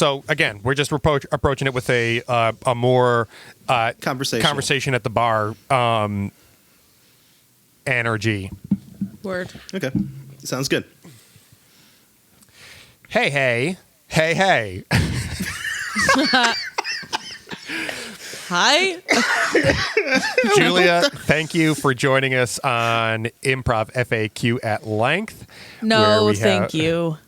So again, we're just approaching it with a more conversation at the bar energy. Word. Okay. Sounds good. Hey. Hi. Julia, thank you for joining us on Improv FAQ at length. No, thank you.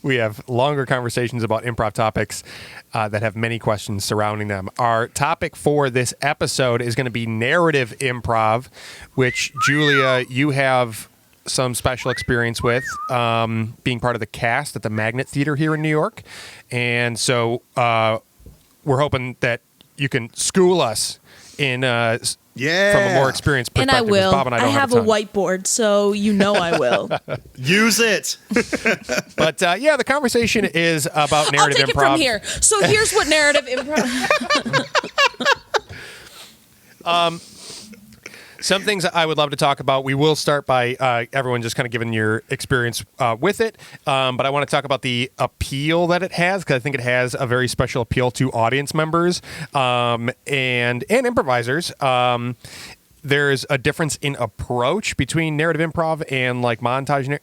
We have longer conversations about improv topics that have many questions surrounding them. Our topic for this episode is going to be narrative improv, which, Julia, you have some special experience with, being part of the cast at the Magnet Theater here in New York. And so we're hoping that you can school us in from a more experienced perspective. And I will. Bob and I have a whiteboard, so I will. Use it. But the conversation is about narrative improv. I'll take it from here. So here's what narrative improv. Some things I would love to talk about. We will start by everyone just kind of giving your experience with it. But I want to talk about the appeal that it has, because I think it has a very special appeal to audience members and improvisers. There's a difference in approach between narrative improv and like montage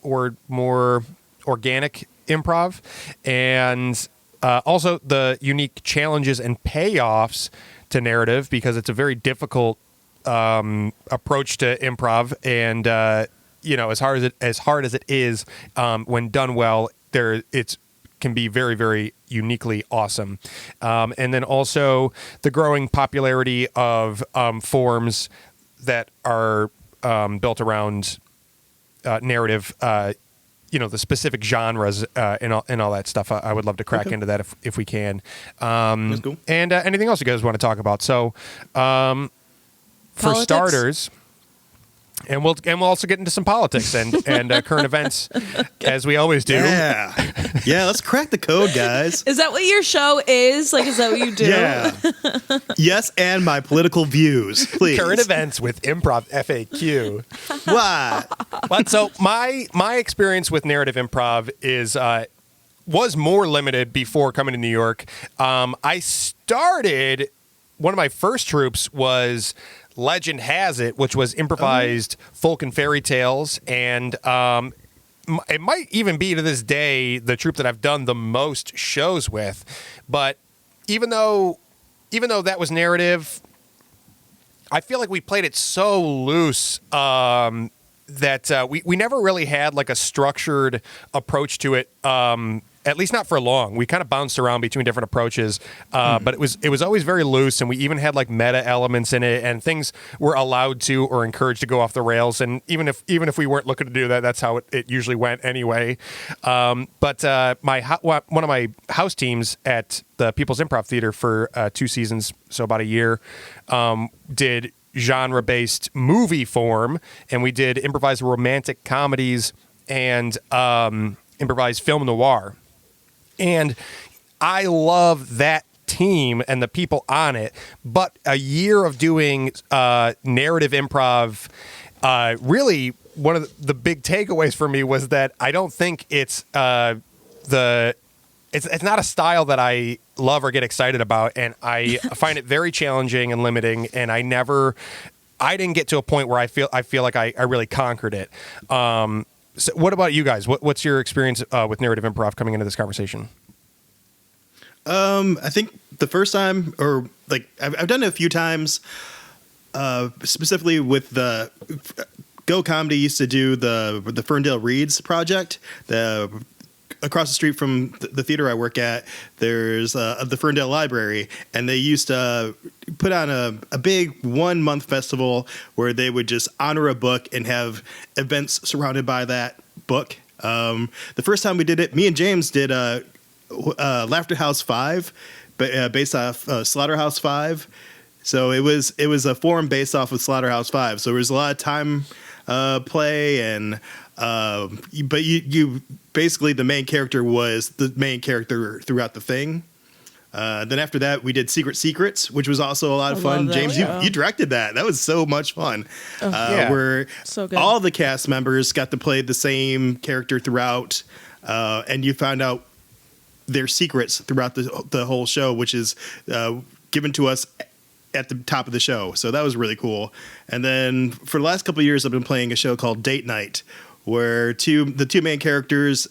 or more organic improv. And also the unique challenges and payoffs to narrative, because it's a very difficult approach to improv, and as hard as it is, when done well, it can be very, very uniquely awesome. And then also the growing popularity of forms that are built around narrative. The specific genres and all that stuff. I would love to crack into that if we can. That's cool. And anything else you guys want to talk about? So. For Politics? starters, and we'll also get into some politics and current events, as we always do. Yeah. Let's crack the code, guys. Is that what your show is? Like, is that what you do? Yeah. Yes, and my political views, please. Current events with Improv FAQ. Why? But so my experience with narrative improv was more limited before coming to New York. I started. One of my first troupes was Legend Has It, which was improvised folk and fairy tales, and it might even be to this day the troupe that I've done the most shows with. But even though that was narrative, I feel like we played it so loose that we never really had like a structured approach to it. At least not for long. We kind of bounced around between different approaches, but it was always very loose, and we even had like meta elements in it, and things were allowed to or encouraged to go off the rails. And even if we weren't looking to do that, that's how it usually went anyway. But one of my house teams at the People's Improv Theater for 2 seasons, so about a year, did genre-based movie form, and we did improvised romantic comedies and improvised film noir. And I love that team and the people on it, but a year of doing narrative improv, really one of the big takeaways for me was that I don't think it's not a style that I love or get excited about, and I find it very challenging and limiting, and I didn't get to a point where I feel like I really conquered it. So what about you guys? What's your experience with narrative improv coming into this conversation? I think the first time, or like I've done it a few times, specifically with the Go Comedy used to do the Ferndale Reads project. Across the street from the theater I work at, there's the Ferndale Library, and they used to put on a big 1-month festival where they would just honor a book and have events surrounded by that book. The first time we did it, me and James did Laughter House 5, based off Slaughterhouse-5. So it was a form based off of Slaughterhouse-5. So there was a lot of time play, and but you basically the main character was the main character throughout the thing. Then after that, we did Secret Secrets, which was also a lot of fun. James, you directed that. That was so much fun. Where so good. All the cast members got to play the same character throughout, and you found out their secrets throughout the whole show, which is given to us at the top of the show. So that was really cool. And then for the last couple of years, I've been playing a show called Date Night, where the two main characters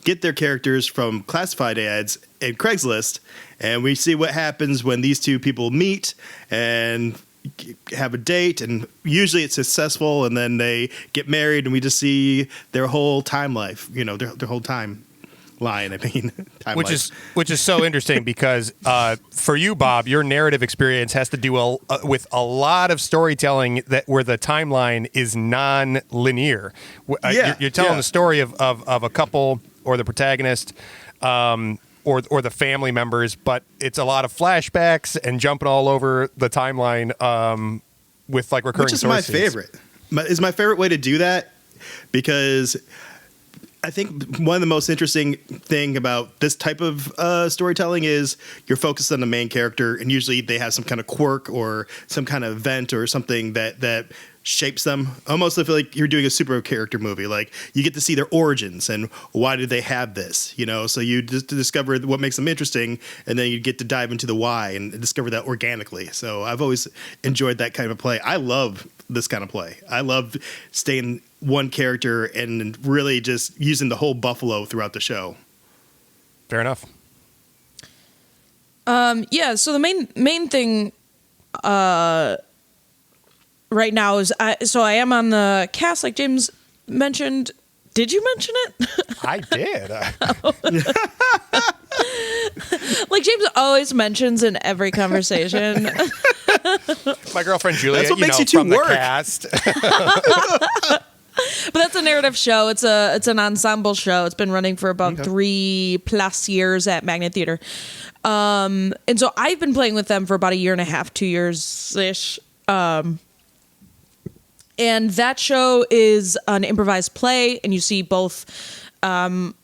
get their characters from classified ads and Craigslist, and we see what happens when these two people meet and have a date, and usually it's successful, and then they get married, and we just see their whole time life, their whole time line. Time life. Which is so interesting because for you, Bob, your narrative experience has to do with a lot of storytelling where the timeline is non-linear. You're telling the story of a couple or the protagonist. Or the family members, but it's a lot of flashbacks and jumping all over the timeline with like recurring. Which is story my scenes. favorite. Is my favorite way to do that, because I think one of the most interesting thing about this type of storytelling is you're focused on the main character, and usually they have some kind of quirk or some kind of event or something that shapes them. Almost I feel like you're doing a super character movie. Like you get to see their origins and why did they have this, so you just discover what makes them interesting, and then you get to dive into the why and discover that organically. So I've always enjoyed that kind of play. I love this kind of play. I love staying one character and really just using the whole buffalo throughout the show. Fair enough. Yeah, so the main thing right now is I am on the cast, like James mentioned. Did you mention it? I did. Like James always mentions in every conversation. My girlfriend Julia, That's what makes you two from work. the cast. But that's a narrative show. It's an ensemble show. It's been running for about 3+ years at Magnet Theater. And so I've been playing with them for about 1.5 years, 2 years-ish. And that show is an improvised play, and you see both the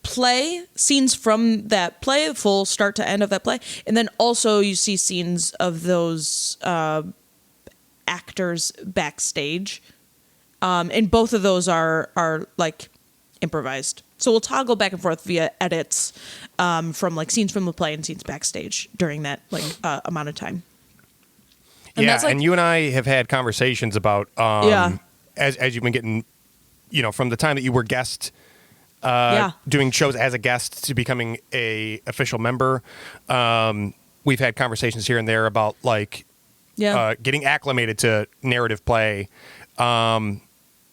play, scenes from that play, full start to end of that play, and then also you see scenes of those actors backstage. And both of those are like improvised. So we'll toggle back and forth via edits from like scenes from the play and scenes backstage during that amount of time. And and you and I have had conversations about as you've been getting, from the time that you were guest doing shows as a guest to becoming a official member. We've had conversations here and there about getting acclimated to narrative play.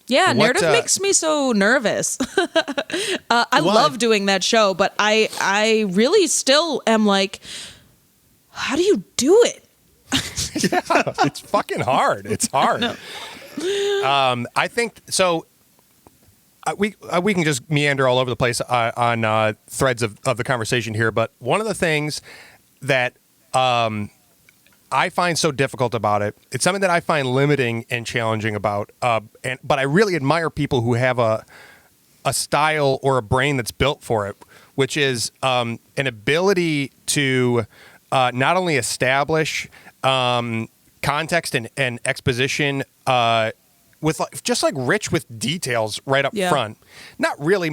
Narrative makes me so nervous. I love doing that show, but I really still am like, how do you do it? It's fucking hard. It's hard. I think so. We can just meander all over the place on threads of the conversation here, but one of the things that I find so difficult about it, it's something that I find limiting and challenging about, but I really admire people who have a style or a brain that's built for it, which is an ability to not only establish context and exposition with just rich with details right up front. Not really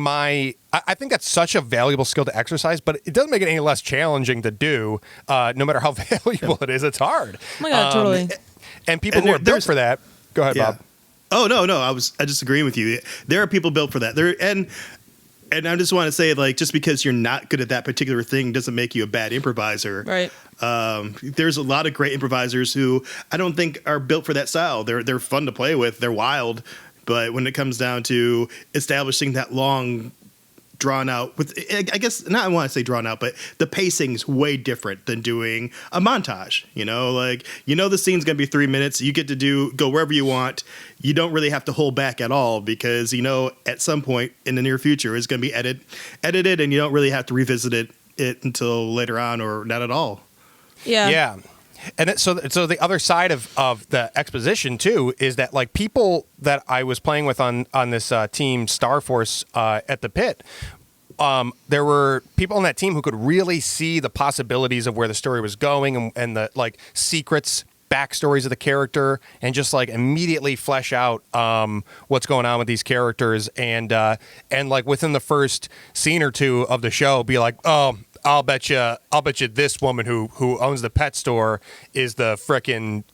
I think that's such a valuable skill to exercise, but it doesn't make it any less challenging to do. No matter how valuable it is, it's hard. Oh my God, totally. And people who are built for that. Go ahead, Bob. Oh no, I just agreeing with you. There are people built for that. And I just want to say, just because you're not good at that particular thing doesn't make you a bad improviser. Right. There's a lot of great improvisers who I don't think are built for that style. They're fun to play with. They're wild. But when it comes down to establishing that long, drawn out, I guess, not I want to say drawn out, but the pacing's way different than doing a montage. The scene's going to be 3 minutes. You get to go wherever you want. You don't really have to hold back at all because, at some point in the near future, it's going to be edited, and you don't really have to revisit it until later on or not at all. Yeah. Yeah. And so the other side of the exposition too is that people that I was playing with on this team Star Force at the pit, there were people on that team who could really see the possibilities of where the story was going and the secrets backstories of the character and just like immediately flesh out what's going on with these characters, and like within the first scene or two of the show be like, oh, I'll bet you this woman who owns the pet store is the frickin',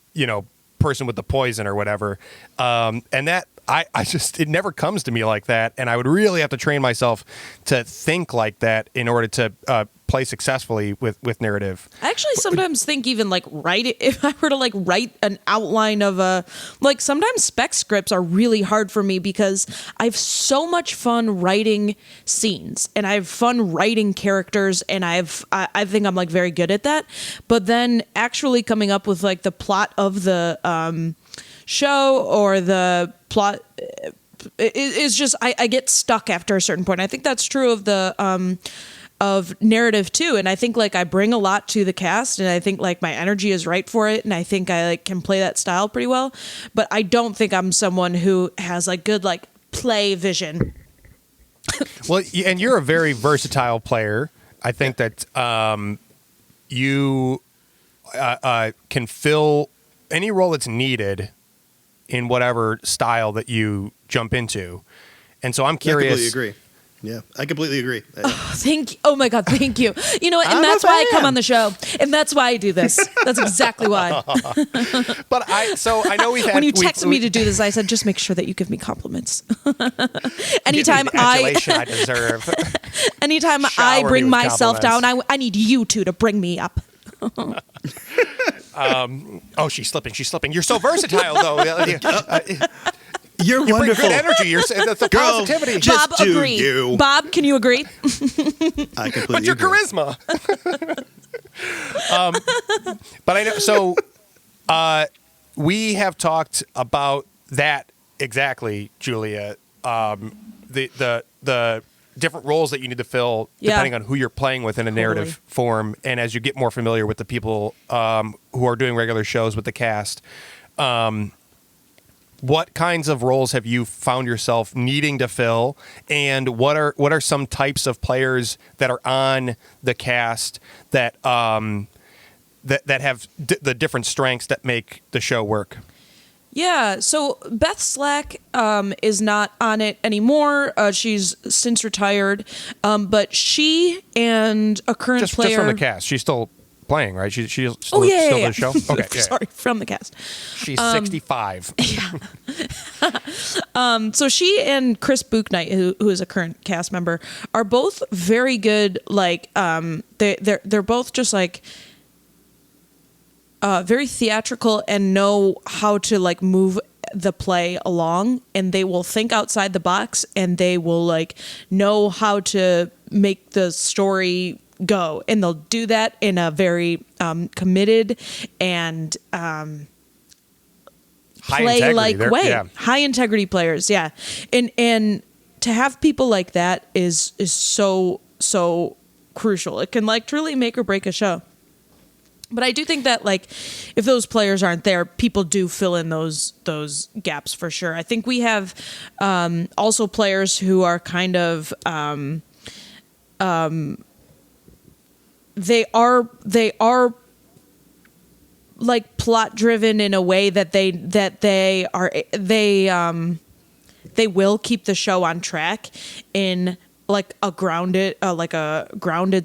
person with the poison or whatever. And that I just, it never comes to me like that. And I would really have to train myself to think like that in order to play successfully with narrative. I actually sometimes think even like if I were to like write an outline of sometimes spec scripts are really hard for me because I have so much fun writing scenes and I have fun writing characters, and I think I'm like very good at that. But then actually coming up with like the plot of the show or the plot is just, I get stuck after a certain point. I think that's true of the of narrative too, and I think like I bring a lot to the cast, and I think like my energy is right for it, and I think I like can play that style pretty well, but I don't think I'm someone who has like good like play vision. Well, and you're a very versatile player. I think that you can fill any role that's needed in whatever style that you jump into, and so I'm curious. I completely agree. Yeah, I completely agree. Oh my God, thank you. You know what? And that's why I come on the show. And that's why I do this. That's exactly why. But I know we've had... When you texted me to do this, I said, just make sure that you give me compliments. Anytime the adulation I deserve. Anytime I bring myself down, I need you two to bring me up. Oh, she's slipping. You're so versatile, though. You're wonderful. Bring good energy. The Girl, positivity. Bob, agree. You. Bob, can you agree? I completely But your agree. charisma. But I know. So we have talked about that exactly, Julia. The different roles that you need to fill depending on who you're playing with in a narrative form, and as you get more familiar with the people who are doing regular shows with the cast. What kinds of roles have you found yourself needing to fill, and what are some types of players that are on the cast that that have the different strengths that make the show work? Yeah, so Beth Slack is not on it anymore. She's since retired, but she and a current player... Just from the cast. She's still playing, right? She's still, still the show? Okay, yeah. Sorry, from the cast. She's 65. So she and Chris Booknight, who is a current cast member, are both very good. Like, they're both just like very theatrical and know how to like move the play along, and they will think outside the box, and they will like know how to make the story go, and they'll do that in a very committed and play like way. Yeah. High integrity players, yeah. And to have people like that is so crucial. It can like truly make or break a show. But I do think that like if those players aren't there, people do fill in those gaps for sure. I think we have also players who are kind of they are like plot driven in a way that they will keep the show on track in like a grounded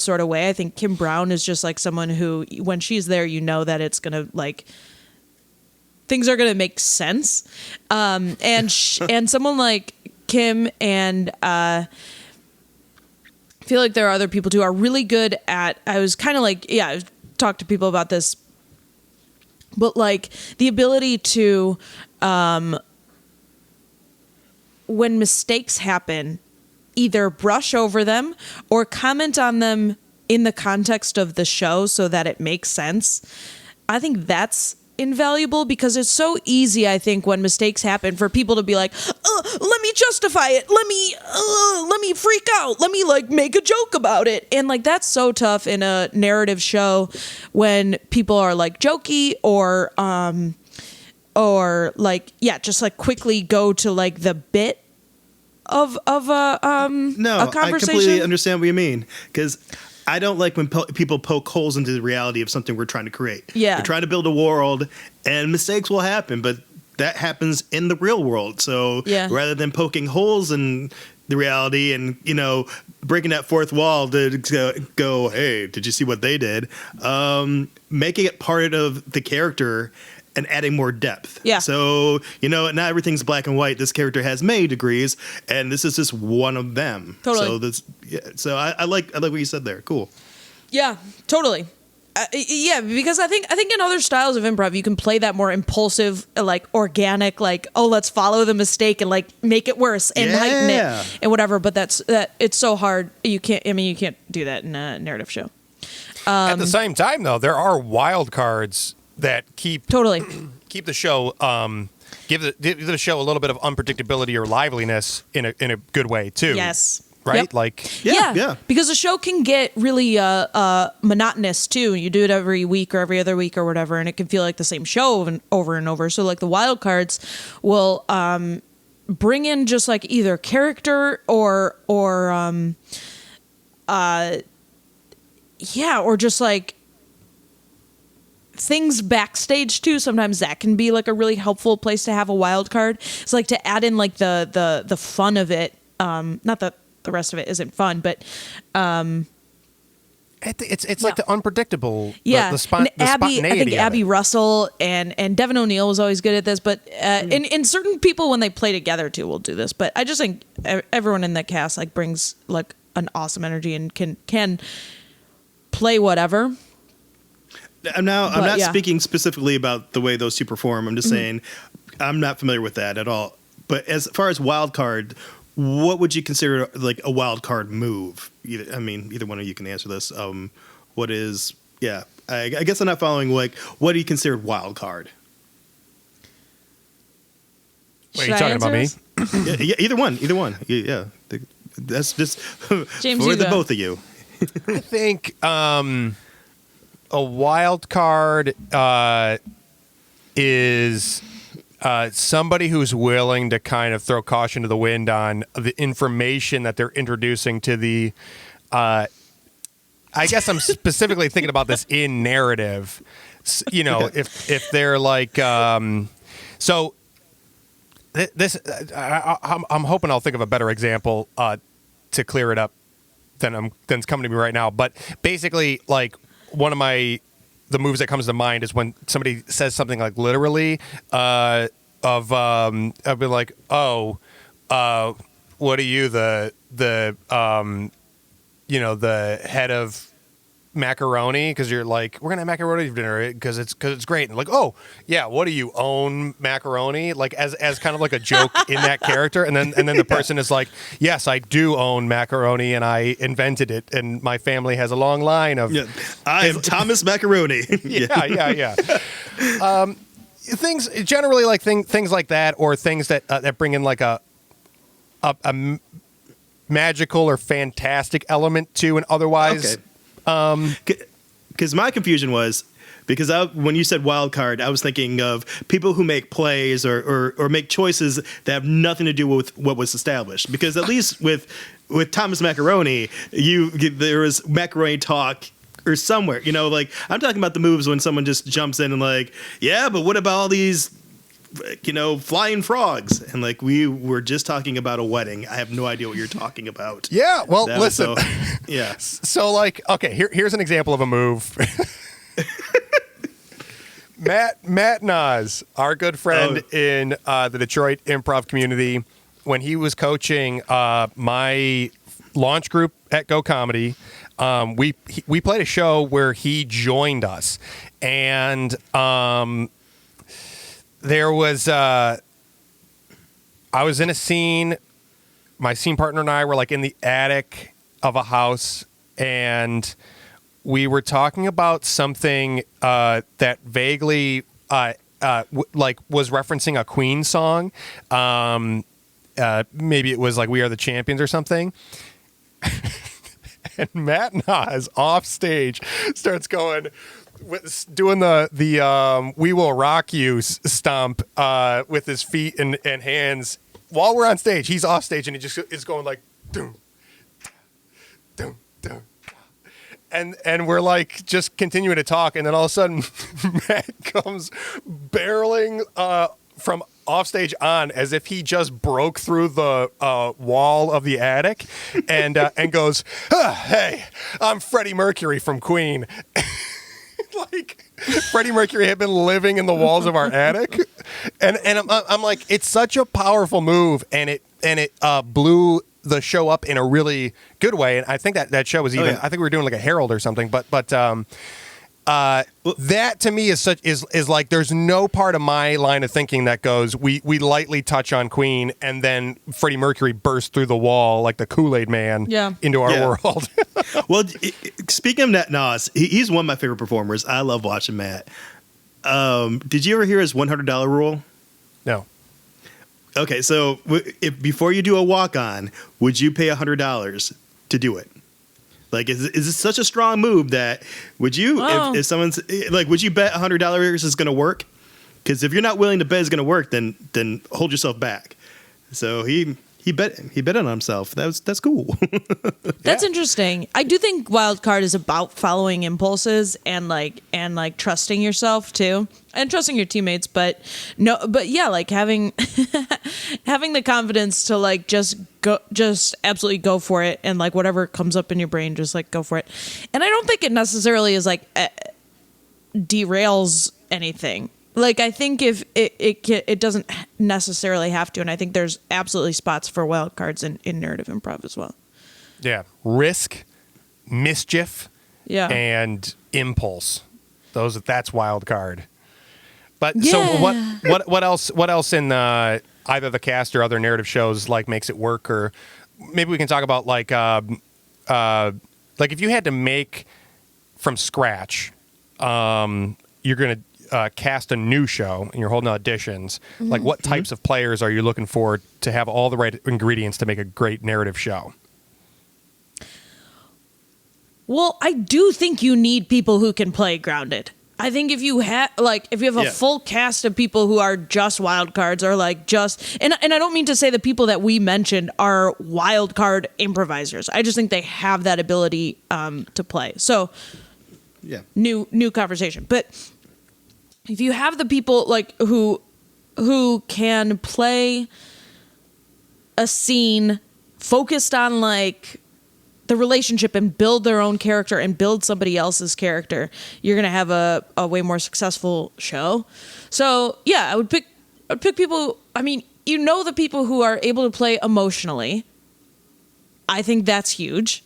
sort of way. I think Kim Brown is just like someone who, when she's there, you know that it's gonna like things are gonna make sense. And someone like Kim and I feel like there are other people too are really good at. I was kind of like, yeah, I've talked to people about this, but like the ability to, when mistakes happen, either brush over them or comment on them in the context of the show so that it makes sense. I think that's invaluable because it's so easy, I think, when mistakes happen for people to be like, let me justify it. Let me freak out. Let me like make a joke about it. And like, that's so tough in a narrative show when people are like jokey or like, yeah, just like quickly go to like the bit of a conversation. I completely understand what you mean, because I don't like when people poke holes into the reality of something we're trying to create. Yeah. We're trying to build a world, and mistakes will happen, but that happens in the real world. So rather than poking holes in the reality and, breaking that fourth wall to go, hey, did you see what they did? Making it part of the character and adding more depth. Yeah. So, not everything's black and white. This character has many degrees, and this is just one of them. Totally. So I like what you said there. Cool. Yeah, totally. Because I think in other styles of improv you can play that more impulsive, like organic, like, oh, let's follow the mistake and like make it worse and heighten it and whatever. But it's so hard. You can't do that in a narrative show. At the same time, though, there are wild cards that keep the show give the show a little bit of unpredictability or liveliness in a good way too. Yes. Right? Yep. Like yeah. Because the show can get really monotonous too. You do it every week or every other week or whatever, and it can feel like the same show over and over. So like the wild cards will bring in just like either character or just like things backstage too. Sometimes that can be like a really helpful place to have a wild card. It's like to add in like the fun of it. Not that the rest of it isn't fun, but it's like the unpredictable. Yeah, the spontaneity. I think Abby Russell and Devin O'Neill was always good at this, but in certain people when they play together too will do this. But I just think everyone in the cast like brings like an awesome energy and can play whatever. I'm not speaking specifically about the way those two perform. I'm just saying I'm not familiar with that at all. But as far as wild card, what would you consider like a wild card move? Either one of you can answer this. What is? Yeah, I guess I'm not following. Like, what do you consider wild card? Wait, are you talking about me? Yeah, either one. Yeah, that's just James, for the both of you. I think a wild card is somebody who's willing to kind of throw caution to the wind on the information that they're introducing to the. I guess I'm specifically thinking about this in narrative. If they're like, so this, I'm hoping I'll think of a better example to clear it up than's coming to me right now. But basically, like one of the moves that comes to mind is when somebody says something like literally I've been like, oh, what are you, the head of macaroni? Because you're like, we're gonna have macaroni for dinner because it's great. And like, oh yeah, what do you own macaroni? Like as kind of like a joke in that character, and then the person is like, yes, I do own macaroni and I invented it, and my family has a long line of. Yeah, I am Thomas Macaroni. yeah. Things generally like things like that, or things that bring in like a magical or fantastic element to an otherwise. Okay. Because my confusion was because when you said wild card, I was thinking of people who make plays or make choices that have nothing to do with what was established. Because at least with Thomas Macaroni, there was macaroni talk or somewhere. Like I'm talking about the moves when someone just jumps in and like, yeah, but what about all these flying frogs? And like, we were just talking about a wedding. I have no idea what you're talking about. Yeah, well, listen. Yeah. So like, okay, here's an example of a move. Matt Nas, our good friend in the Detroit improv community, when he was coaching my launch group at Go Comedy, we played a show where he joined us, and there was I was in a scene. My scene partner and I were like in the attic of a house, and we were talking about something that vaguely like was referencing a Queen song. Maybe it was like "We Are the Champions" or something. And Matt Nas off stage starts doing the "We Will Rock You" stomp with his feet and hands while we're on stage. He's off stage and he just is going like, doom, doom, doom. and we're like just continuing to talk, and then all of a sudden Matt comes barreling from offstage on as if he just broke through the wall of the attic, and goes, "Hey, I'm Freddie Mercury from Queen." Like Freddie Mercury had been living in the walls of our attic, and I'm like, it's such a powerful move, and it blew the show up in a really good way. And I think that show was even, I think we were doing like a Herald or something, but that to me is like, there's no part of my line of thinking that goes, we lightly touch on Queen and then Freddie Mercury bursts through the wall like the Kool-Aid man into our world. Well, speaking of Nat Nos, he's one of my favorite performers. I love watching Matt. Did you ever hear his $100 rule? No. Okay, so if before you do a walk-on, would you pay $100 to do it? Like, is it such a strong move that would you, if someone's like, would you bet $100 is going to work? Because if you're not willing to bet it's going to work, then hold yourself back. So he bet it on himself. That's cool. That's interesting. I do think Wild Card is about following impulses and like trusting yourself too, and trusting your teammates. But like having having the confidence to like just absolutely go for it, and like whatever comes up in your brain, just like go for it. And I don't think it necessarily is like derails anything. Like, I think if it doesn't necessarily have to, and I think there's absolutely spots for wild cards in narrative improv as well. Yeah, risk, mischief, and impulse. That's wild card. But so what else in either the cast or other narrative shows like makes it work? Or maybe we can talk about like if you had to make from scratch, you're gonna cast a new show and you're holding auditions, like what types of players are you looking for to have all the right ingredients to make a great narrative show? Well, I do think you need people who can play grounded. I think if you have a full cast of people who are just wild cards, or like just, and I don't mean to say the people that we mentioned are wild card improvisers. I just think they have that ability to play. So new conversation. But if you have the people like who can play a scene focused on like the relationship and build their own character and build somebody else's character, you're gonna have a way more successful show. So I would pick people. I mean, the people who are able to play emotionally. I think that's huge.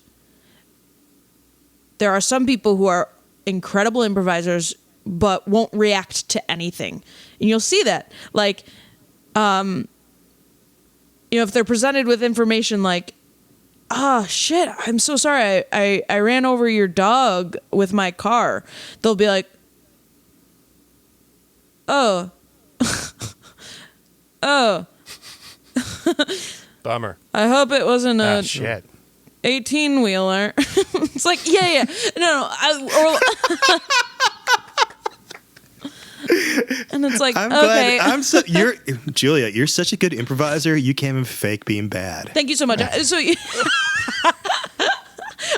There are some people who are incredible improvisers but won't react to anything. And you'll see that. Like, if they're presented with information like, "Oh, shit, I'm so sorry. I ran over your dog with my car." They'll be like, "Oh." "Oh." Bummer. "I hope it wasn't a shit. 18-wheeler. It's like, No. And it's like, I'm okay. glad. Julia, you're such a good improviser. You can't even fake being bad. Thank you so much. So,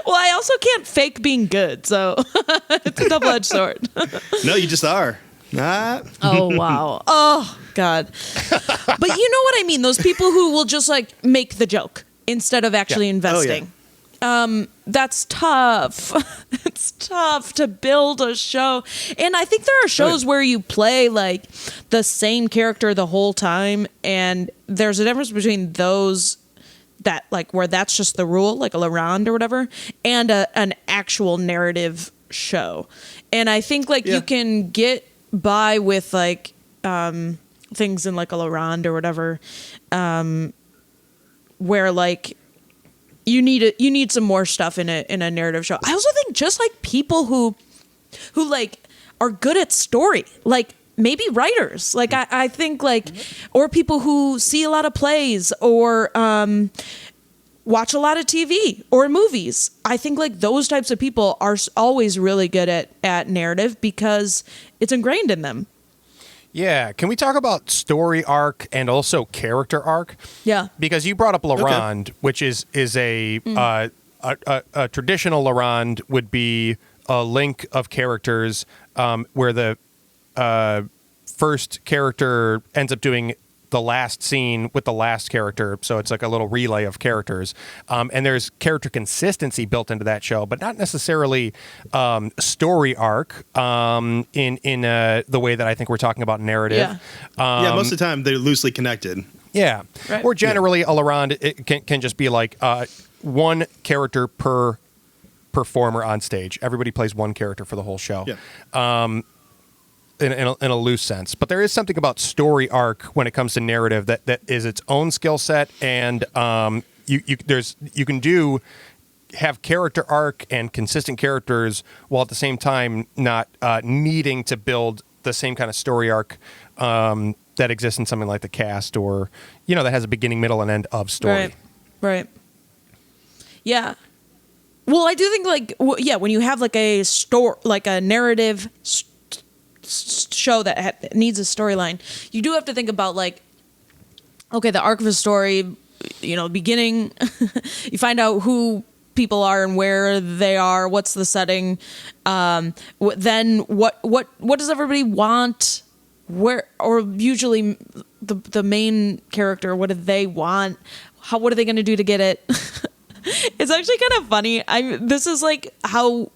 well, I also can't fake being good, so it's a double-edged sword. No, you just are. Oh, wow. Oh, God. But you know what I mean? Those people who will just like make the joke instead of actually investing. Oh, yeah. That's tough. It's tough to build a show. And I think there are shows where you play like the same character the whole time, and there's a difference between those that like where that's just the rule, like a La Ronde or whatever, and an actual narrative show. And I think like you can get by with like things in like a La Ronde or whatever, where like you need some more stuff in a narrative show. I also think just like people who like are good at story, like maybe writers, like I think like, or people who see a lot of plays or watch a lot of TV or movies. I think like those types of people are always really good at narrative because it's ingrained in them. Yeah. Can we talk about story arc and also character arc? Yeah. Because you brought up La Ronde, which is a a traditional Larand would be a link of characters where the first character ends up doing the last scene with the last character, so it's like a little relay of characters, and there's character consistency built into that show, but not necessarily story arc in the way that I think we're talking about narrative. Yeah, most of the time they're loosely connected. Yeah, Right. or generally a Larand it can just be like one character per performer on stage. Everybody plays one character for the whole show. Yeah. In a loose sense, but there is something about story arc when it comes to narrative that is its own skill set, and you can have character arc and consistent characters while at the same time not needing to build the same kind of story arc that exists in something like the cast, or that has a beginning, middle, and end of story. Right. Yeah. Well, I do think when you have like a narrative show that needs a storyline, you do have to think about the arc of a story, beginning, you find out who people are and where they are, what's the setting, then what does everybody want, or usually the main character, what do they want, what are they going to do to get it? It's actually kind of funny. This is like how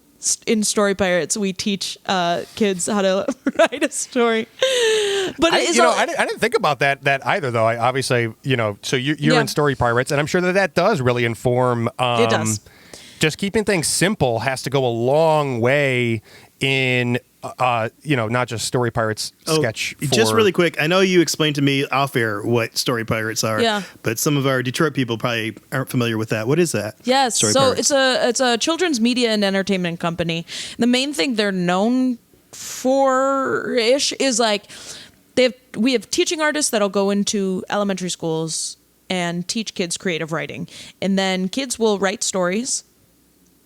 in Story Pirates we teach kids how to write a story, but I didn't think about that either, though. I obviously, so you're in Story Pirates, and I'm sure that does really inform. It does. Just keeping things simple has to go a long way in not just Story Pirates sketch. Just really quick, I know you explained to me off air what Story Pirates are, but some of our Detroit people probably aren't familiar with that. What is that? Yes, Story so Pirates? it's a children's media and entertainment company. The main thing they're known for-ish is we have teaching artists that'll go into elementary schools and teach kids creative writing, and then kids will write stories.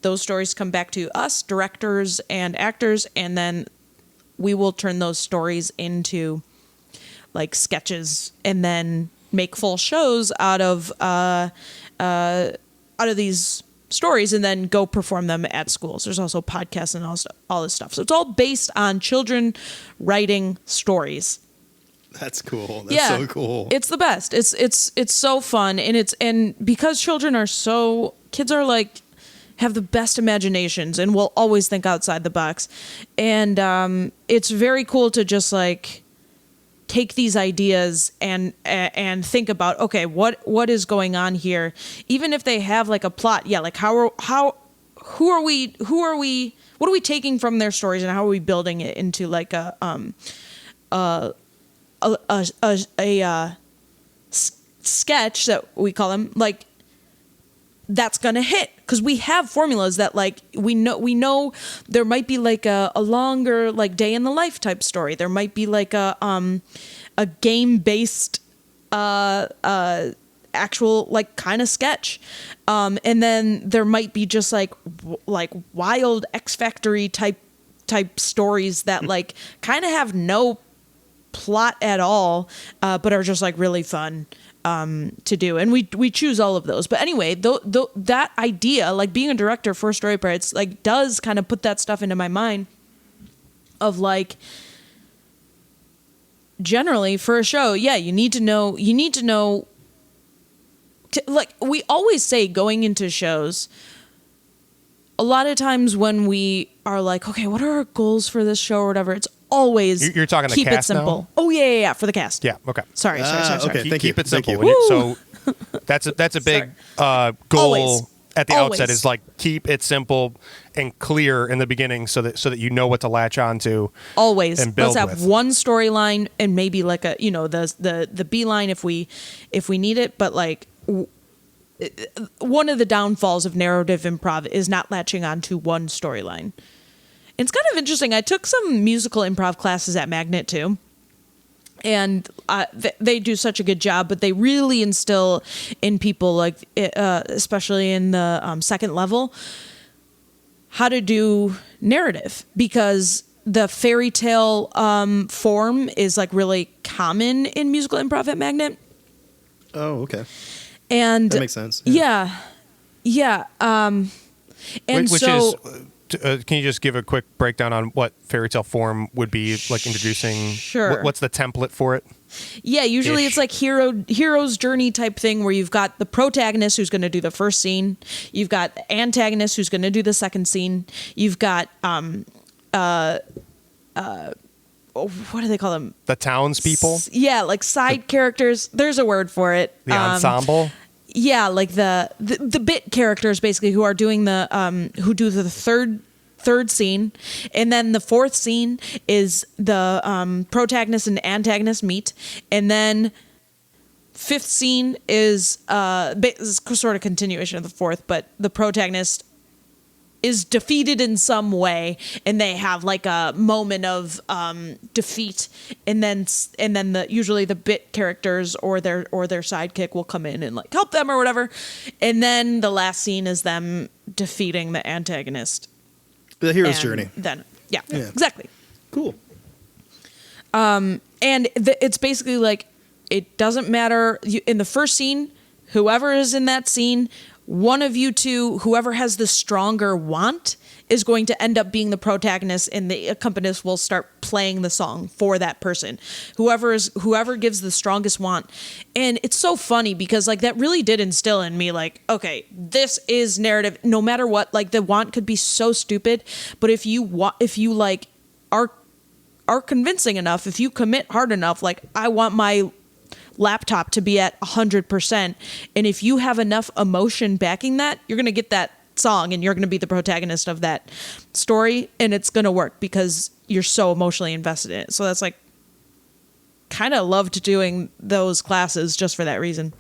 Those stories come back to us, directors and actors, and then we will turn those stories into sketches, and then make full shows out of these stories, and then go perform them at schools. There's also podcasts and all this stuff. So it's all based on children writing stories. That's cool. That's so cool. It's the best. It's so fun, and because kids are have the best imaginations and will always think outside the box. And it's very cool to just take these ideas and think about, okay, what is going on here? Even if they have a plot, who are we, what are we taking from their stories, and how are we building it into a sketch that we call them, that's gonna hit, because we have formulas that we know there might be a longer day in the life type story. There might be a game based actual kind of sketch, and then there might be just wild X Factory type stories that kind of have no plot at all, but are just really fun to do, and we choose all of those. But anyway, that idea, being a director for Story Pirates, does kind of put that stuff into my mind of generally for a show, you need to know we always say going into shows, a lot of times when we are okay, what are our goals for this show or whatever, it's always you're talking keep the cast it simple now? Oh yeah, for the cast. Yeah, okay. Sorry. Okay, thank you. Keep it simple. Thank you. So that's a big goal Always. at the Always. outset, is keep it simple and clear in the beginning, so that you know what to latch onto. Always. And build Let's have with. one storyline, and maybe the B line if we need it, but one of the downfalls of narrative improv is not latching onto one storyline. It's kind of interesting. I took some musical improv classes at Magnet too, and they do such a good job. But they really instill in people, especially in the second level, how to do narrative, because the fairy tale form is really common in musical improv at Magnet. Oh, okay. And That makes sense. Yeah. Yeah. And Which so is, can you just give a quick breakdown on what fairy tale form would be, like introducing? Sure. What's the template for it? yeah, usually Ish. it's like hero's journey type thing where you've got the protagonist who's going to do the first scene, you've got the antagonist who's going to do the second scene, you've got what do they call them? The townspeople, Yeah, like side characters. There's a word for it. the ensemble. Yeah, like the bit characters basically who are doing the who do the third scene, and then the fourth scene is the protagonist and antagonist meet, and then fifth scene is sort of continuation of the fourth, but the protagonist is defeated in some way, and they have like a moment of defeat, and then usually the bit characters or their sidekick will come in and like help them or whatever, and then the last scene is them defeating the antagonist. The hero's And journey. Then yeah, Yeah. exactly. Cool. And it's basically like it doesn't matter in the first scene, whoever is in that scene, one of you two, whoever has the stronger want, is going to end up being the protagonist, and the accompanist will start playing the song for that person. Whoever gives the strongest want. And it's so funny because like that really did instill in me like, okay, this is narrative no matter what. Like the want could be so stupid, but if you like are convincing enough, if you commit hard enough, like I want my laptop to be at 100%, and if you have enough emotion backing that, you're going to get that song and you're going to be the protagonist of that story, and it's going to work because you're so emotionally invested in it. So that's like kind of loved doing those classes just for that reason.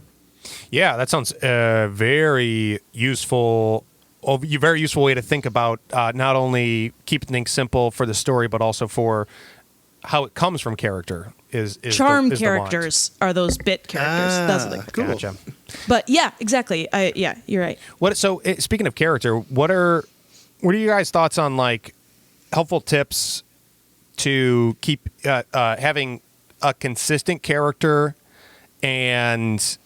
Yeah, that sounds very useful. A very useful way to think about not only keeping things simple for the story, but also for how it comes from character. Is Charm the characters are those bit characters. That's what they Cool. Gotcha. But yeah, exactly. Yeah, you're right. Speaking of character, what are you guys' thoughts on like helpful tips to keep having a consistent character and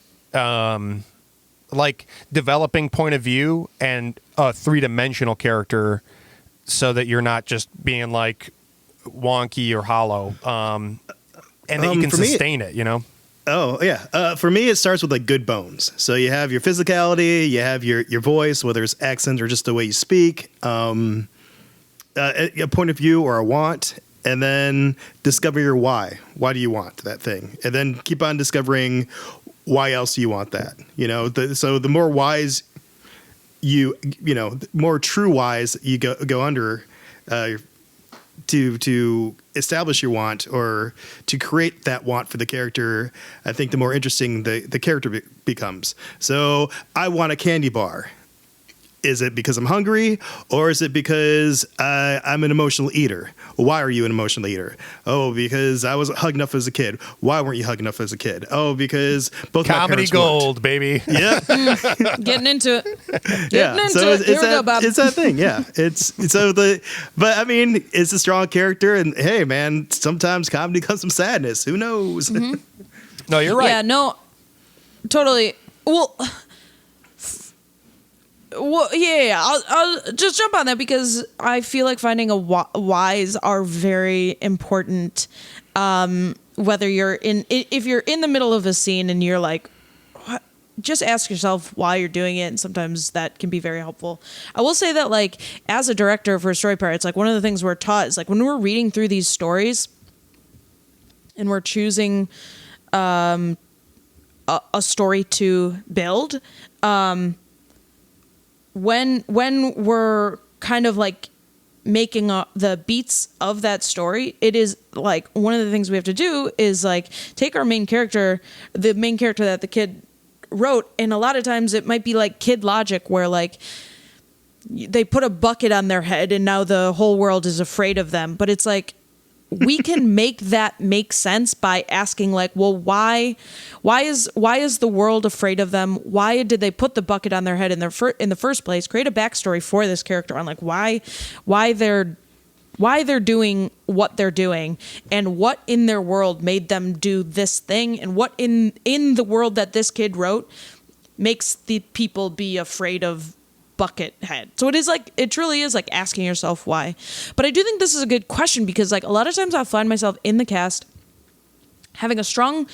like developing point of view and a three-dimensional character so that you're not just being like wonky or hollow, and that you can sustain it, you know? Oh yeah. For me, it starts with like good bones. So you have your physicality, you have your voice, whether it's accent or just the way you speak, a point of view or a want, and then discover your why. Why do you want that thing? And then keep on discovering why else you want that. You know, so the more whys the more true whys you go under to establish your want or to create that want for the character, I think the more interesting the character becomes. So I want a candy bar. Is it because I'm hungry, or is it because I'm an emotional eater? Why are you an emotional eater? Oh, because I wasn't hugged enough as a kid. Why weren't you hugged enough as a kid? Oh, because both my Comedy parents gold, weren't. baby. Yeah. Getting into it. Yeah, so Here we go, Bob. it's that thing. Yeah, but I mean, it's a strong character, and hey, man, sometimes comedy comes from sadness. Who knows? No, you're right. Yeah, no, totally. Well, yeah. I'll just jump on that because I feel like finding a whys are very important. Whether if you're in the middle of a scene and you're like, what? Just ask yourself why you're doing it, and sometimes that can be very helpful. I will say that, like, as a director for Story Pirates, like one of the things we're taught is like when we're reading through these stories and we're choosing a story to build. When we're kind of like making the beats of that story, it is like one of the things we have to do is like take our main character, the main character that the kid wrote, and a lot of times it might be like kid logic where like they put a bucket on their head and now the whole world is afraid of them. But it's like we can make that make sense by asking like, well, why is the world afraid of them? Why did they put the bucket on their head in the first place? Create a backstory for this character on like why they're doing what they're doing, and what in their world made them do this thing, and what in the world that this kid wrote makes the people be afraid of Buckethead. So it truly is like asking yourself why. But I do think this is a good question because like a lot of times I find myself in the cast having a strong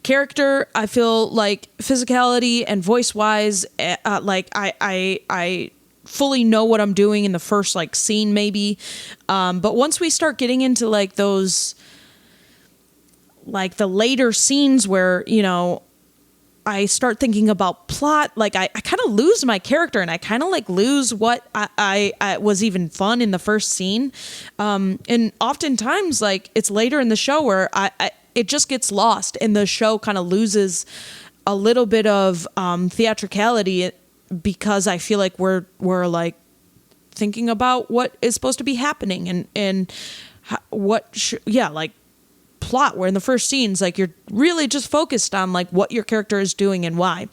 character. I feel like physicality and voice wise, like I fully know what I'm doing in the first like scene maybe. But once we start getting into like those, like the later scenes where, you know, I start thinking about plot, like I kind of lose my character and I kind of like lose what I was even fun in the first scene. And oftentimes like it's later in the show where it just gets lost and the show kind of loses a little bit of theatricality because I feel like we're like thinking about what is supposed to be happening and like plot, where in the first scenes like you're really just focused on like what your character is doing and why.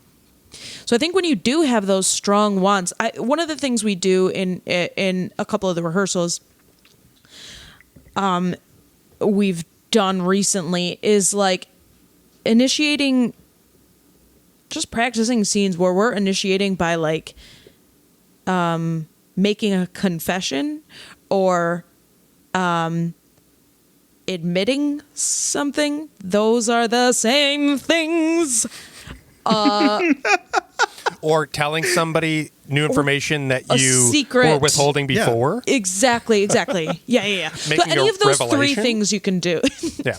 So I think when you do have those strong wants, one of the things we do in a couple of the rehearsals we've done recently is like initiating, just practicing scenes where we're initiating by like making a confession or admitting something. Those are the same things. Or telling somebody new information that you secret. were withholding before. Yeah. Exactly. Yeah. So Making any a of those three revelation? things you can do. Yeah.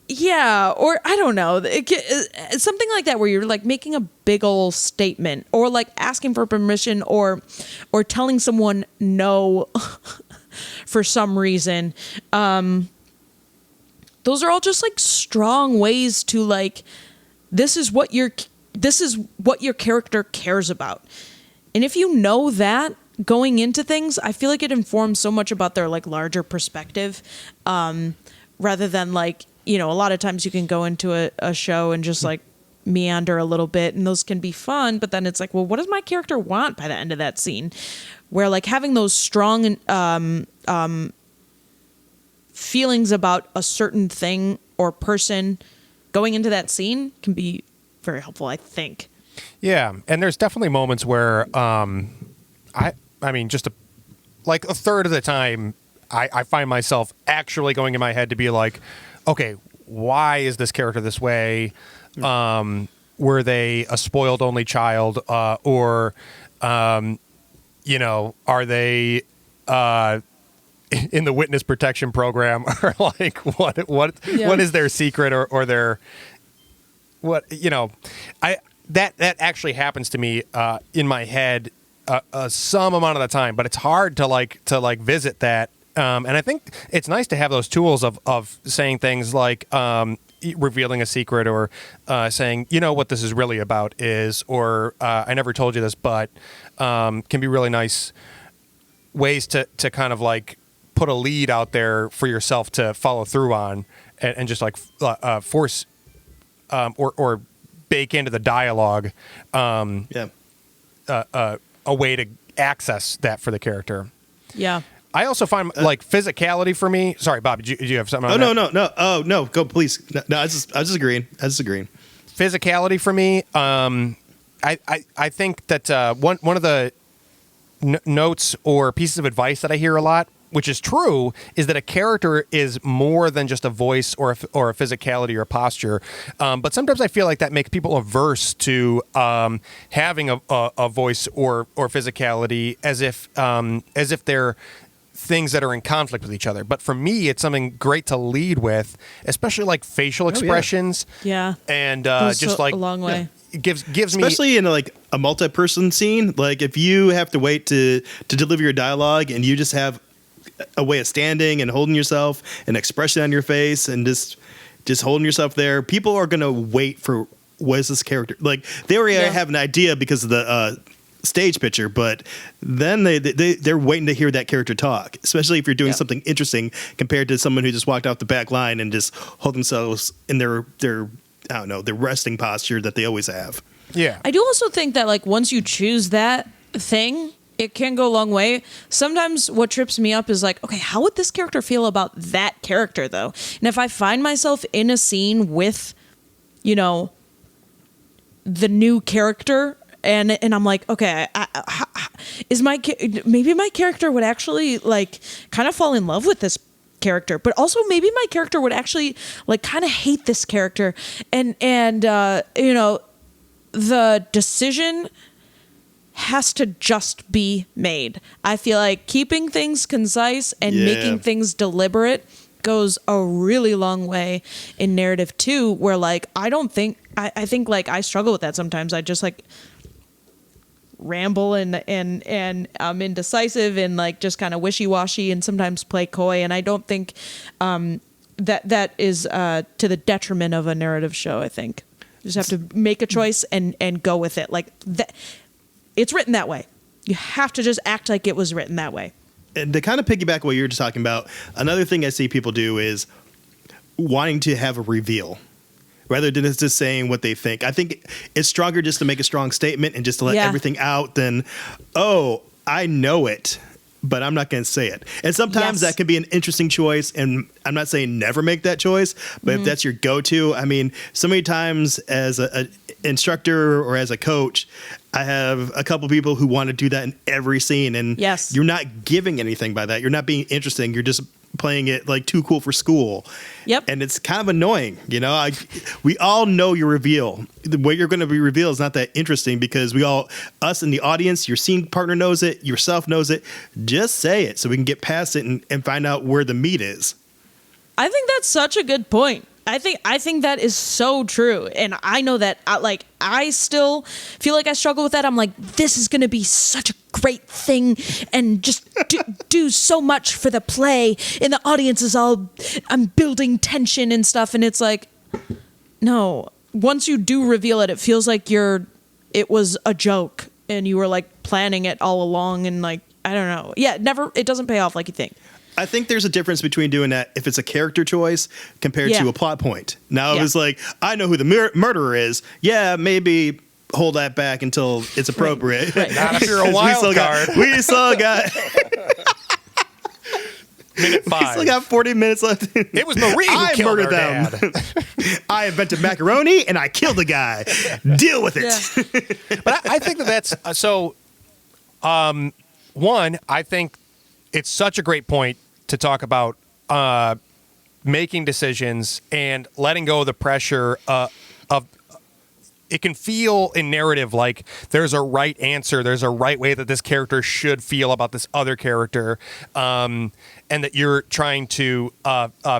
Yeah, or I don't know, something like that where you're like making a big old statement or like asking for permission or telling someone no for some reason. Those are all just like strong ways to like, this is what your character cares about. And if you know that going into things, I feel like it informs so much about their like larger perspective, rather than like, you know, a lot of times you can go into a show and just like meander a little bit and those can be fun, but then it's like, well, what does my character want by the end of that scene? Where like having those strong feelings about a certain thing or person going into that scene can be very helpful, I think. Yeah, and there's definitely moments where I mean, just like a third of the time, I find myself actually going in my head to be like, okay, why is this character this way? Were they a spoiled only child, or you know, are they in the witness protection program, or like what is their secret or their what, you know? That actually happens to me in my head some amount of the time, but it's hard to like visit that. And I think it's nice to have those tools of saying things like revealing a secret or saying, you know, what this is really about is, or I never told you this, but can be really nice ways to kind of like put a lead out there for yourself to follow through on and just like force or bake into the dialogue a way to access that that for the character. Yeah. I also find like physicality for me. Sorry, Bob, did you have something? No. Oh no, go please. No, I was just agreeing. Physicality for me. I think that one of the notes or pieces of advice that I hear a lot, which is true, is that a character is more than just a voice or a physicality or a posture. But sometimes I feel like that makes people averse to having a voice or physicality as if they're things that are in conflict with each other. But for me, it's something great to lead with, especially like facial expressions. Yeah. And Goes just like a long way. It gives me, especially in like a multi-person scene. Like if you have to wait to deliver your dialogue and you just have a way of standing and holding yourself, an expression on your face, and just holding yourself there, people are gonna wait for what is this character like. They already have an idea because of the stage picture, but then they're waiting to hear that character talk, especially if you're doing something interesting compared to someone who just walked off the back line and just hold themselves in their I don't know, their resting posture that they always have. yeah. I do also think that like once you choose that thing, It can go a long way. Sometimes what trips me up is like, okay, how would this character feel about that character though? And if I find myself in a scene with, you know, the new character, and I'm like, okay, maybe my character would actually like kind of fall in love with this character, but also maybe my character would actually like kind of hate this character, and you know, the decision has to just be made. I feel like keeping things concise and making things deliberate goes a really long way in narrative too, where like I think like I struggle with that sometimes. I just like ramble and I'm indecisive and like just kind of wishy-washy and sometimes play coy, and I don't think that is to the detriment of a narrative show. I think you just have to make a choice and go with it. Like that, it's written that way. You have to just act like it was written that way. And to kind of piggyback what you were just talking about, another thing I see people do is wanting to have a reveal rather than just saying what they think. I think it's stronger just to make a strong statement and just to let everything out than, oh, I know it, but I'm not going to say it. And sometimes that can be an interesting choice, and I'm not saying never make that choice, but if that's your go-to, I mean, so many times as an instructor or as a coach, I have a couple people who want to do that in every scene, and you're not giving anything by that. You're not being interesting. You're just playing it like too cool for school. Yep. And it's kind of annoying, you know. We all know your reveal. The way you're going to be revealed is not that interesting because us in the audience, your scene partner knows it, yourself knows it. Just say it so we can get past it and find out where the meat is. I think that's such a good point. I think that is so true, and I know that. I still feel like I struggle with that. I'm like, this is going to be such a great thing, and just do so much for the play, and the audience is I'm building tension and stuff, and it's like, no. Once you do reveal it, it feels like it was a joke, and you were like planning it all along, and like I don't know. Yeah, it doesn't pay off like you think. I think there's a difference between doing that if it's a character choice compared to a plot point. Now, if it's like, I know who the murderer is, maybe hold that back until it's appropriate. Right. Not if you're a wild card. We still got... Minute 5. We still got 40 minutes left. It was Marie who killed her dad. I invented macaroni, and I killed a guy. Deal with it. Yeah. But I think that's... one, I think it's such a great point to talk about making decisions and letting go of the pressure of it can feel in narrative like there's a right answer, there's a right way that this character should feel about this other character, and that you're trying to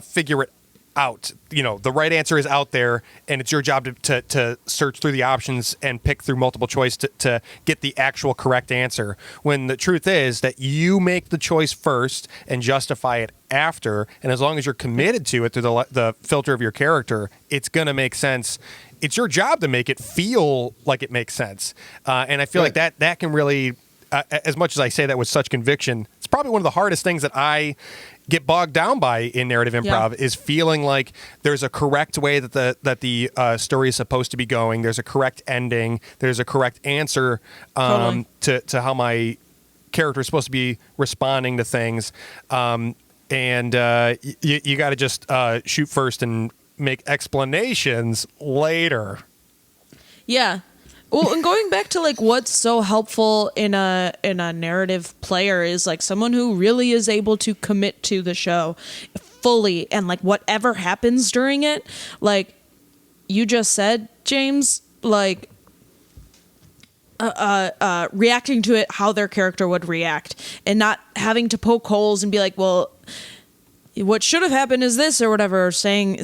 figure it out. You know, the right answer is out there, and it's your job to search through the options and pick through multiple choice to get the actual correct answer. When the truth is that you make the choice first and justify it after, and as long as you're committed to it through the filter of your character, it's going to make sense. It's your job to make it feel like it makes sense. And I feel like that can really, as much as I say that with such conviction, it's probably one of the hardest things that I get bogged down by in narrative improv is feeling like there's a correct way that the story is supposed to be going. There's a correct ending. There's a correct answer to how my character is supposed to be responding to things. And you got to just shoot first and make explanations later. Yeah. Well, and going back to like what's so helpful in a narrative player is like someone who really is able to commit to the show fully, and like whatever happens during it, like you just said, James, like reacting to it how their character would react, and not having to poke holes and be like, well, what should have happened is this or whatever, saying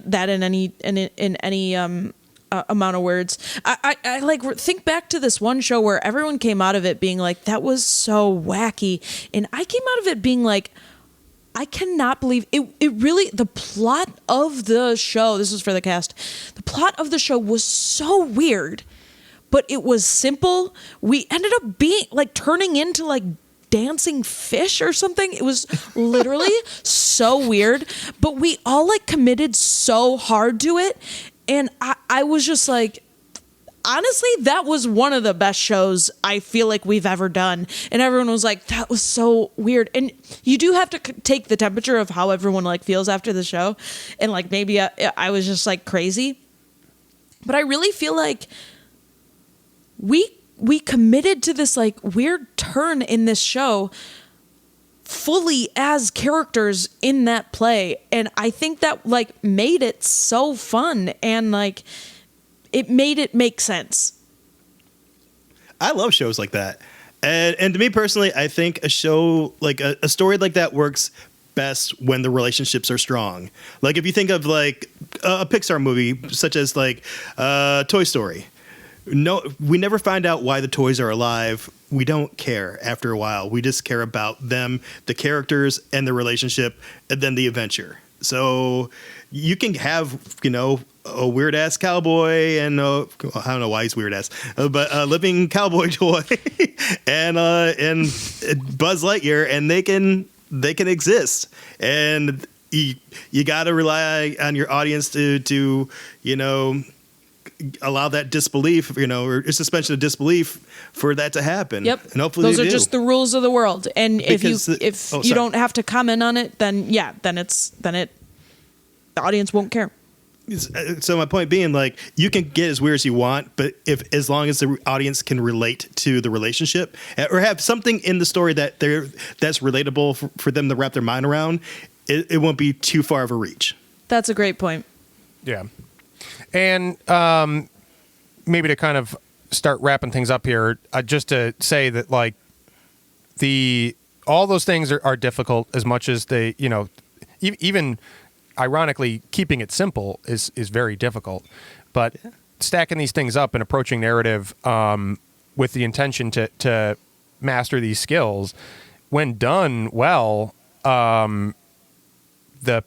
that in any amount of words. I like think back to this one show where everyone came out of it being like, that was so wacky, and I came out of it being like, I cannot believe it really, the plot of the show, this was for the cast, the plot of the show was so weird, but it was simple. We ended up being like turning into like dancing fish or something. It was literally so weird, but we all like committed so hard to it. And I was just like, honestly, that was one of the best shows I feel like we've ever done. And everyone was like, that was so weird. And you do have to take the temperature of how everyone like feels after the show. And like, maybe I was just like crazy, but I really feel like we committed to this like weird turn in this show fully as characters in that play. And I think that like made it so fun, and like it made it make sense. I love shows like that. And to me personally, I think a show like a story like that works best when the relationships are strong. Like if you think of like a Pixar movie such as like Toy Story. No, we never find out why the toys are alive. We don't care after a while. We just care about them, the characters, and the relationship, and then the adventure. So you can have, you know, a weird ass cowboy and I don't know why he's weird ass, but a living cowboy toy and Buzz Lightyear, and they can exist. And you got to rely on your audience to you know, allow that disbelief, you know, or suspension of disbelief for that to happen. Yep. And hopefully those are just the rules of the world. And Because if you don't have to comment on it, then the audience won't care. So my point being, like, you can get as weird as you want, but as long as the audience can relate to the relationship or have something in the story that's relatable for them to wrap their mind around, it won't be too far of a reach. That's a great point. Yeah. And maybe to kind of start wrapping things up here, just to say that like all those things are difficult as much as they, you know, even ironically keeping it simple is very difficult. But stacking these things up and approaching narrative with the intention to master these skills, when done well, the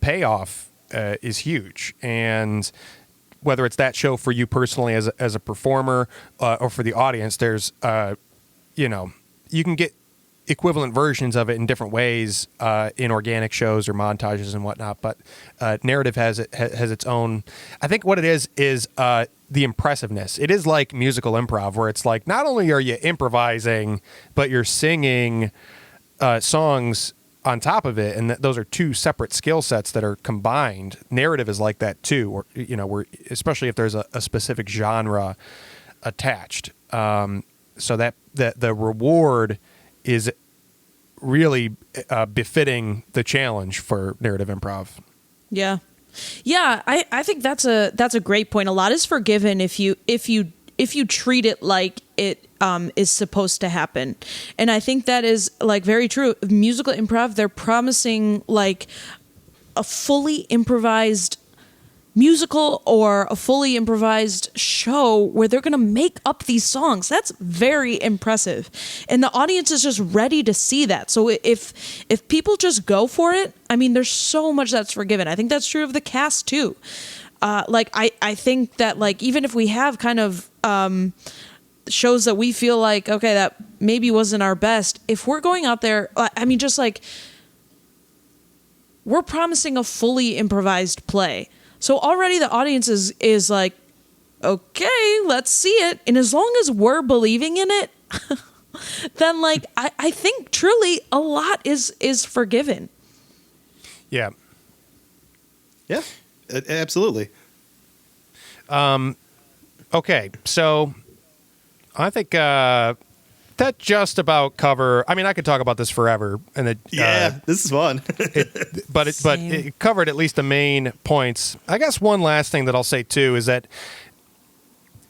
payoff is huge. And whether it's that show for you personally as a performer or for the audience, there's, you know, you can get equivalent versions of it in different ways in organic shows or montages and whatnot. But narrative has its own. I think what it is the impressiveness. It is like musical improv, where it's like not only are you improvising, but you're singing songs on top of it, and those are two separate skill sets that are combined. Narrative is like that too, or you know, where especially if there's a specific genre attached, so that the reward is really befitting the challenge for narrative improv. Yeah, I think that's a great point. A lot is forgiven if you treat it like it is supposed to happen. And I think that is like very true. Musical improv, they're promising like a fully improvised musical or a fully improvised show where they're going to make up these songs. That's very impressive. And the audience is just ready to see that. So if people just go for it, I mean, there's so much that's forgiven. I think that's true of the cast too. Like I think that like even if we have kind of shows that we feel like, okay, that maybe wasn't our best, if we're going out there, I mean, just like we're promising a fully improvised play. So already the audience is like, okay, let's see it. And as long as we're believing in it, then like I think truly a lot is forgiven. Yeah. Yeah, absolutely. Okay, so I think that just about cover. I mean, I could talk about this forever, and this is fun. but it covered at least the main points. I guess one last thing that I'll say too is that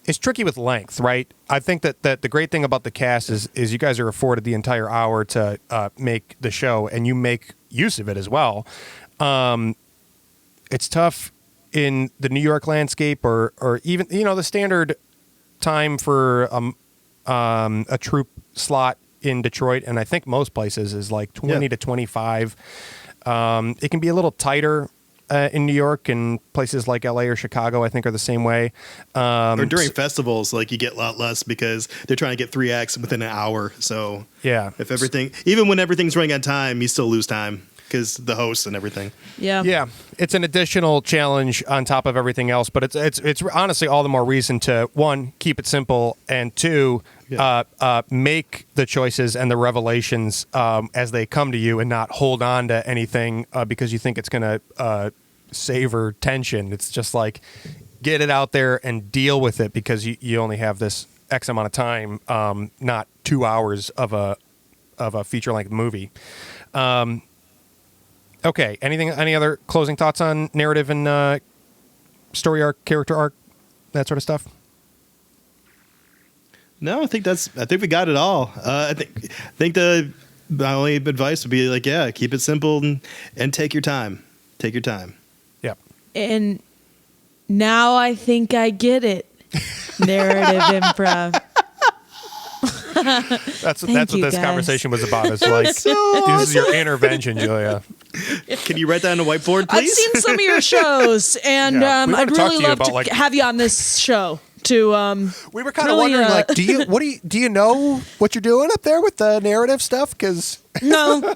it's tricky with length, right? I think that the great thing about the cast is you guys are afforded the entire hour to make the show, and you make use of it as well. It's tough in the New York landscape, or even the standard time for a troupe slot in Detroit, and I think most places is like 20 to 25. It can be a little tighter in New York, and places like LA or Chicago I think are the same way. Or during festivals, like you get a lot less because they're trying to get 3 acts within an hour. So yeah, even when everything's running on time, you still lose time. because the hosts and everything. Yeah. Yeah, it's an additional challenge on top of everything else, but it's honestly all the more reason to, one, keep it simple, and two, make the choices and the revelations as they come to you, and not hold on to anything because you think it's going to savor tension. It's just like, get it out there and deal with it, because you only have this X amount of time, not 2 hours of a feature-length movie. Okay. Any other closing thoughts on narrative and story arc, character arc, that sort of stuff? No, I think we got it all. I think my only advice would be like, keep it simple and take your time. Take your time. Yep. And now I think I get it. Narrative improv. That's what this conversation was about. It's like, this is your intervention, Julia. Can you write that on a whiteboard, please? I've seen some of your shows, and Yeah, we I'd wanna talk really to you love about, to like- have you on this show. To We were kind of really, wondering, like, do you know what you're doing up there with the narrative stuff? Because no,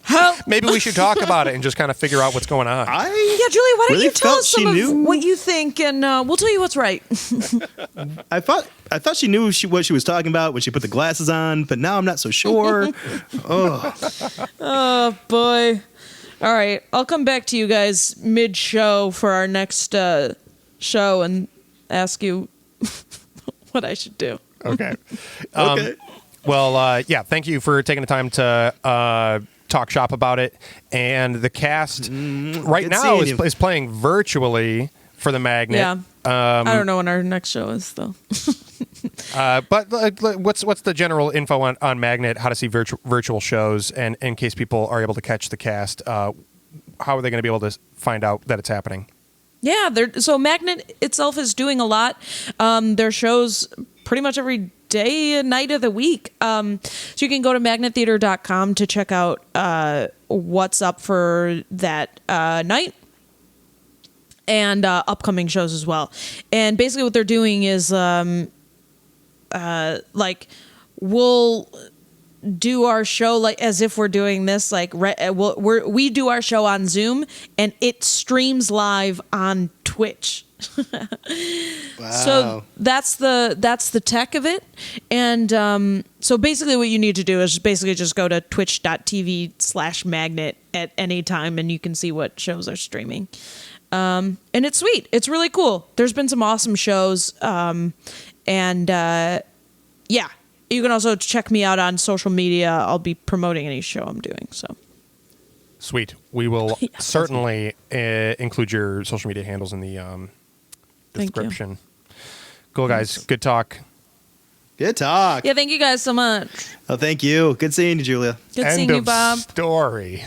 how? maybe we should talk about it and just kind of figure out what's going on. Yeah, Julia, why don't really you tell felt us she some knew. of what you think, and we'll tell you what's right. I thought she knew what she was talking about when she put the glasses on, but now I'm not so sure. Oh boy! All right, I'll come back to you guys mid-show for our next show and ask you what I should do. Okay. Okay. Well, thank you for taking the time to talk shop about it. And the cast right good now seeing you. is playing virtually for the Magnet. Yeah. I don't know when our next show is though. But what's the general info on Magnet, how to see virtual shows, and in case people are able to catch the cast, how are they going to be able to find out that it's happening? Yeah, so Magnet itself is doing a lot. Their shows pretty much every day and night of the week. So you can go to magnettheater.com to check out what's up for that night and upcoming shows as well. And basically what they're doing is we'll do our show like as if we're doing this we do our show on Zoom and it streams live on Twitch. Wow. So that's the tech of it. And so basically what you need to do is basically just go to twitch.tv/magnet at any time and you can see what shows are streaming. And it's sweet. It's really cool. There's been some awesome shows. You can also check me out on social media. I'll be promoting any show I'm doing. So Sweet. We will certainly include your social media handles in the description. Cool, guys. Good talk. Good talk. yeah, thank you guys so much. Oh, thank you. Good seeing you, Julia. Good End seeing you, of Bob. story.